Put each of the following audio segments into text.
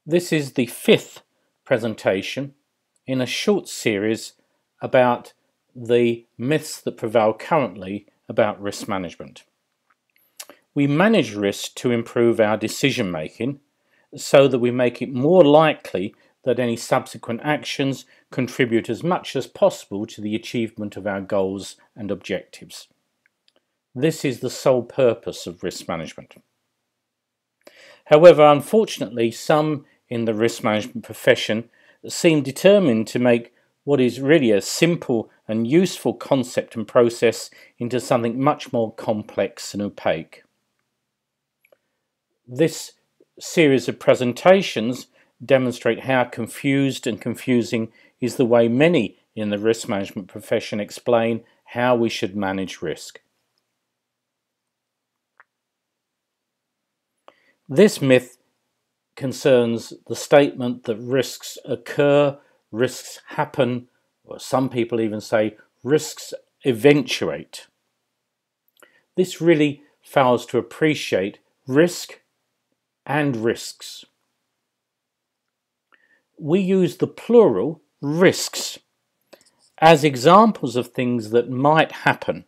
This is the fifth presentation in a short series about the myths that prevail currently about risk management. We manage risk to improve our decision making so that we make it more likely that any subsequent actions contribute as much as possible to the achievement of our goals and objectives. This is the sole purpose of risk management. However, unfortunately, some in the risk management profession seem determined to make what is really a simple and useful concept and process into something much more complex and opaque. This series of presentations demonstrate how confused and confusing is the way many in the risk management profession explain how we should manage risk. This myth concerns the statement that risks occur, risks happen, or some people even say risks eventuate. This really fails to appreciate risk and risks. We use the plural risks as examples of things that might happen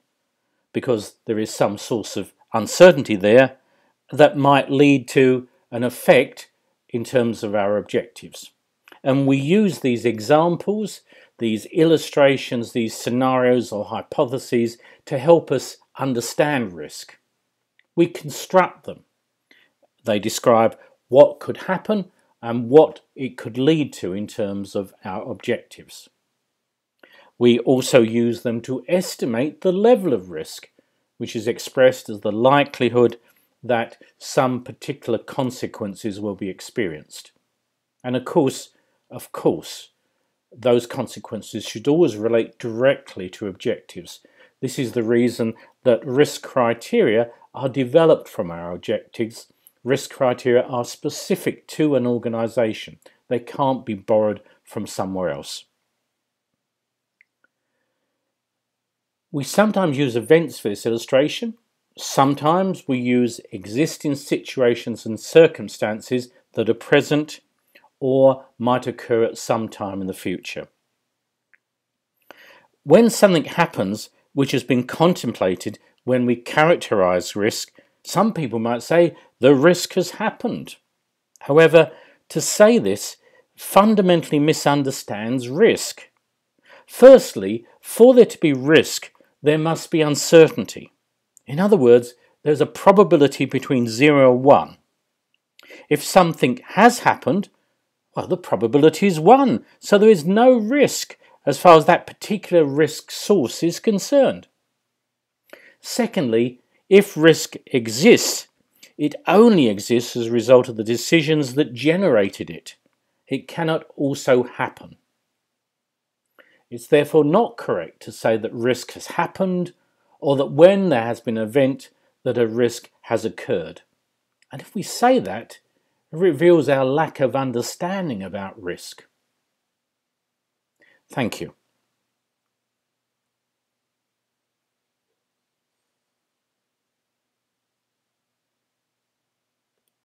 because there is some source of uncertainty there that might lead to an effect in terms of our objectives. And we use these examples, these illustrations, these scenarios or hypotheses to help us understand risk. We construct them. They describe what could happen and what it could lead to in terms of our objectives. We also use them to estimate the level of risk, which is expressed as the likelihood that some particular consequences will be experienced. And of course, those consequences should always relate directly to objectives. This is the reason that risk criteria are developed from our objectives. Risk criteria are specific to an organisation. They can't be borrowed from somewhere else. We sometimes use events for this illustration. Sometimes we use existing situations and circumstances that are present or might occur at some time in the future. When something happens which has been contemplated when we characterise risk, some people might say the risk has happened. However, to say this fundamentally misunderstands risk. Firstly, for there to be risk, there must be uncertainty. In other words, there's a probability between 0 and 1. If something has happened, well, the probability is 1, so there is no risk as far as that particular risk source is concerned. Secondly, if risk exists, it only exists as a result of the decisions that generated it. It cannot also happen. It's therefore not correct to say that risk has happened or that when there has been an event that a risk has occurred. And if we say that, it reveals our lack of understanding about risk. Thank you.